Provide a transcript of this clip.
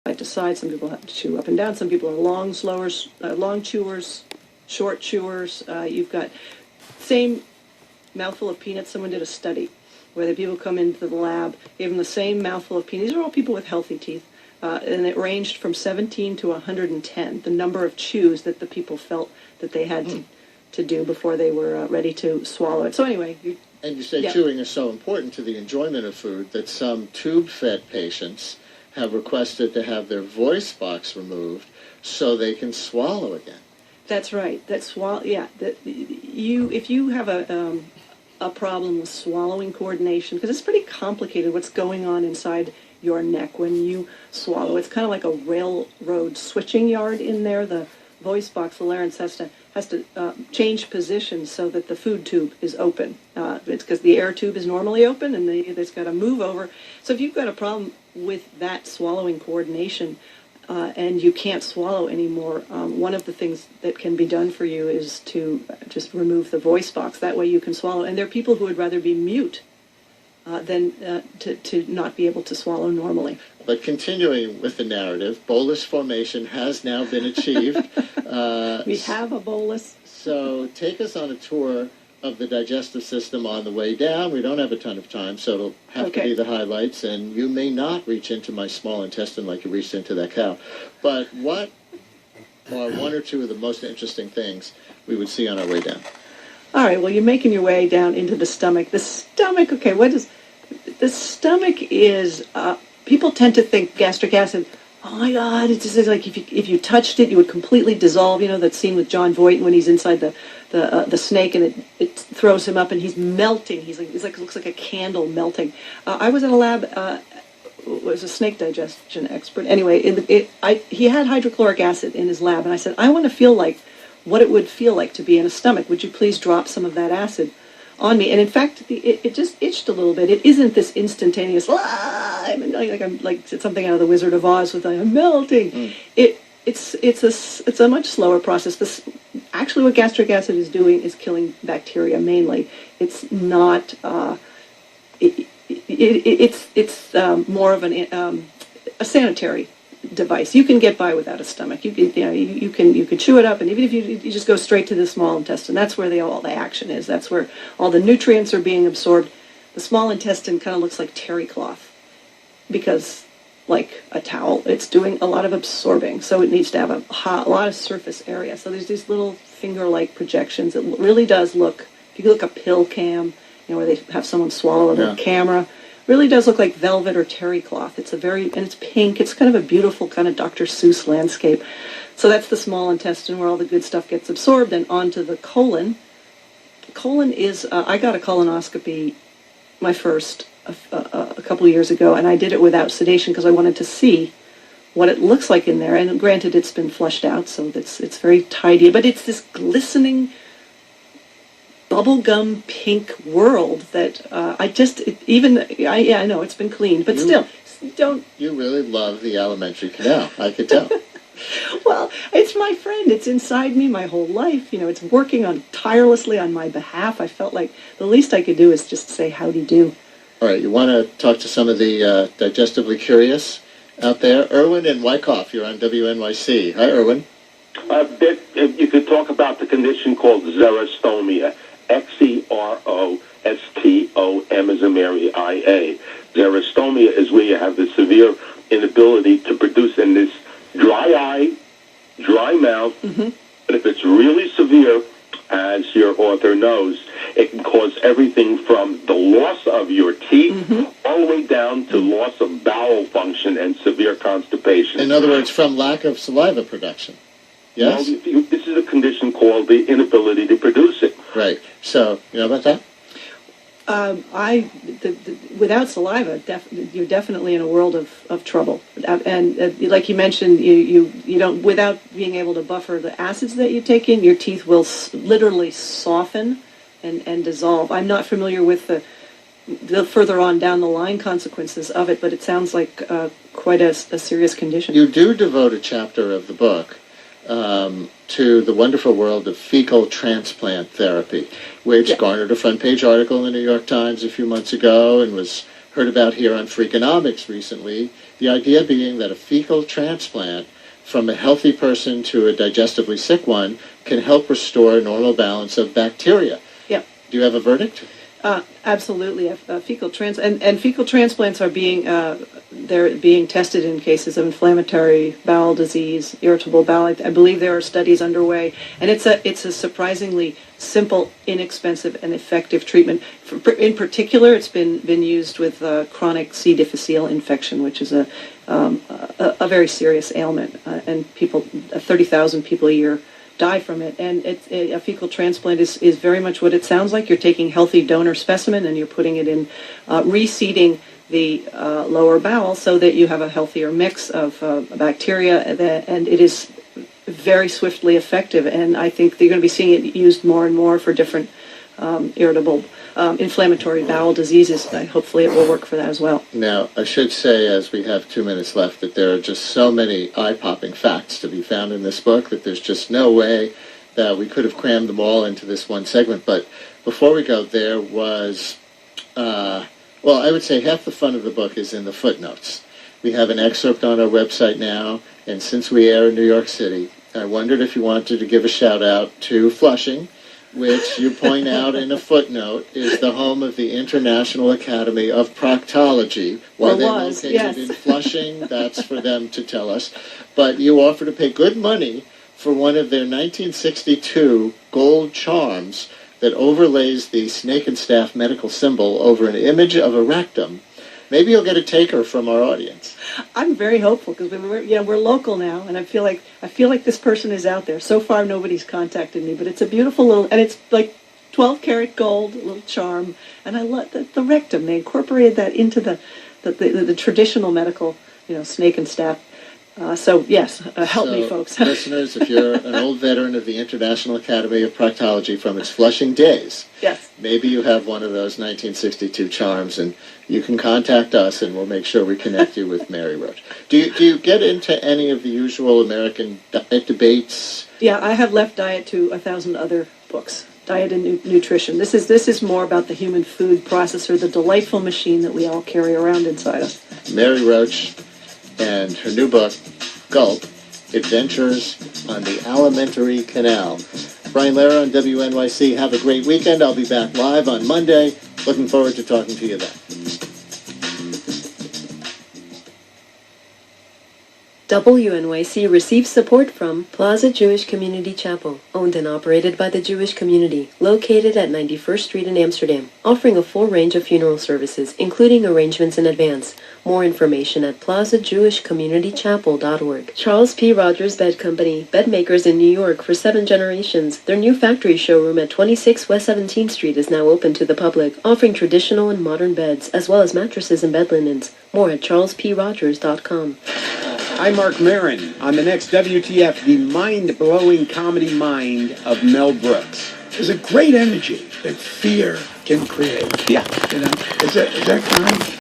side to side. Some people have to chew up and down. Some people are long chewers, short chewers. You've got same mouthful of peanuts. Someone did a study where the people come into the lab, gave them the same mouthful of peanuts. These are all people with healthy teeth. And it ranged from 17 to 110, the number of chews that the people felt that they had to do before they were ready to swallow it. So anyway. And you say chewing is so important to the enjoyment of food that some tube-fed patients have requested to have their voice box removed so they can swallow again. That's right. If you have a problem with swallowing coordination, because it's pretty complicated what's going on inside your neck when you swallow. It's kind of like a railroad switching yard in there. The voice box, the larynx, has to change position so that the food tube is open. It's because the air tube is normally open, and it's got to move over. So if you've got a problem with that swallowing coordination and you can't swallow anymore, one of the things that can be done for you is to just remove the voice box. That way you can swallow. And there are people who would rather be mute than to not be able to swallow normally. But continuing with the narrative, bolus formation has now been achieved. We have a bolus. So take us on a tour of the digestive system on the way down. We don't have a ton of time, so it'll have to be the highlights. And you may not reach into my small intestine like you reached into that cow. But what are one or two of the most interesting things we would see on our way down? All right, well, you're making your way down into the stomach. The stomach, the stomach is, people tend to think gastric acid, oh my God, it's just like if you touched it, you would completely dissolve. You know, that scene with John Voight when he's inside the snake and it throws him up and he's melting. He's like looks like a candle melting. I was in a lab, was a snake digestion expert. Anyway, he had hydrochloric acid in his lab, and I said, I want to feel like what it would feel like to be in a stomach. Would you please drop some of that acid on me? And in fact, it just itched a little bit. It isn't this instantaneous, I'm like something out of the Wizard of Oz with I'm melting. It's a much slower process. Actually what gastric acid is doing is killing bacteria mainly. It's not. It's more of a sanitary device. You can get by without a stomach. You can chew it up, and even if you just go straight to the small intestine, that's where all the action is. That's where all the nutrients are being absorbed. The small intestine kind of looks like terry cloth because, like a towel, it's doing a lot of absorbing, so it needs to have a lot of surface area. So there's these little finger-like projections. It really does look, if you look at pill cam, where they have someone swallow a little camera, really does look like velvet or terry cloth. And it's pink. It's kind of a beautiful kind of Dr. Seuss landscape. So that's the small intestine where all the good stuff gets absorbed and onto the colon. The colon is, I got a colonoscopy, my first, a couple of years ago, and I did it without sedation because I wanted to see what it looks like in there. And granted, it's been flushed out, so it's very tidy. But it's this glistening bubblegum pink world that I know it's been cleaned, but still, don't. You really love the alimentary canal, I could tell. Well, it's my friend. It's inside me my whole life. It's working tirelessly on my behalf. I felt like the least I could do is just say howdy do. All right, you want to talk to some of the digestively curious out there? Erwin and Wyckoff, you're on WNYC. Hi, Erwin. You could talk about the condition called xerostomia. Xerostom as in Mary, IA. Xerostomia is where you have the severe inability to produce in this dry eye, dry mouth. Mm-hmm. But if it's really severe, as your author knows, it can cause everything from the loss of your teeth all the way down to loss of bowel function and severe constipation. In other words, from lack of saliva production. Yes? Well, this is a condition called the inability to produce it. Right. So, you know about that? Without saliva, you're definitely in a world of trouble. And like you mentioned, you don't, without being able to buffer the acids that you take in, your teeth will literally soften and dissolve. I'm not familiar with the further on down the line consequences of it, but it sounds like quite a serious condition. You do devote a chapter of the book to the wonderful world of fecal transplant therapy, which garnered a front-page article in the New York Times a few months ago and was heard about here on Freakonomics recently The idea being that a fecal transplant from a healthy person to a digestively sick one can help restore normal balance of bacteria. Yep. Do you have a verdict? Absolutely. Fecal transplants are they're being tested in cases of inflammatory bowel disease, irritable bowel. I believe there are studies underway, and it's a surprisingly simple, inexpensive, and effective treatment. In particular, it's been used with chronic C. difficile infection, which is a very serious ailment, and 30,000 people a year die from it. And a fecal transplant is very much what it sounds like. You're taking healthy donor specimen and you're putting it in, reseeding the lower bowel so that you have a healthier mix of bacteria, and it is very swiftly effective. And I think you're going to be seeing it used more and more for different irritable, inflammatory bowel diseases. Hopefully it will work for that as well. Now, I should say, as we have 2 minutes left, that there are just so many eye-popping facts to be found in this book that there's just no way that we could have crammed them all into this one segment. But before we go, there was, I would say half the fun of the book is in the footnotes. We have an excerpt on our website now, and since we air in New York City, I wondered if you wanted to give a shout-out to Flushing, which you point out in a footnote is the home of the International Academy of Proctology. Why they're located in Flushing, that's for them to tell us. But you offer to pay good money for one of their 1962 gold charms that overlays the snake and staff medical symbol over an image of a rectum. Maybe you'll get a taker from our audience. I'm very hopeful because we're local now, and I feel like this person is out there. So far, nobody's contacted me, but it's a beautiful little, and it's like 12-karat gold, little charm, and I love the rectum. They incorporated that into the traditional medical, snake and staff. So yes, help me, folks. Listeners, if you're an old veteran of the International Academy of Proctology from its Flushing days, yes, maybe you have one of those 1962 charms, and you can contact us, and we'll make sure we connect you with Mary Roach. Do you get into any of the usual American diet debates? Yeah, I have left diet to 1,000 other books. Diet and nutrition. This is more about the human food processor, the delightful machine that we all carry around inside us. Mary Roach and her new book, Gulp, Adventures on the Alimentary Canal. Brian Lehrer on WNYC. Have a great weekend. I'll be back live on Monday. Looking forward to talking to you then. WNYC receives support from Plaza Jewish Community Chapel, owned and operated by the Jewish community, located at 91st Street in Amsterdam, offering a full range of funeral services, including arrangements in advance. More information at plazajewishcommunitychapel.org. Charles P. Rogers Bed Company, bed makers in New York for 7 generations. Their new factory showroom at 26 West 17th Street is now open to the public, offering traditional and modern beds, as well as mattresses and bed linens. More at charlesprogers.com. I'm Mark Maron. On the next WTF, the mind-blowing comedy mind of Mel Brooks. There's a great energy that fear can create. Yeah. Is that kind?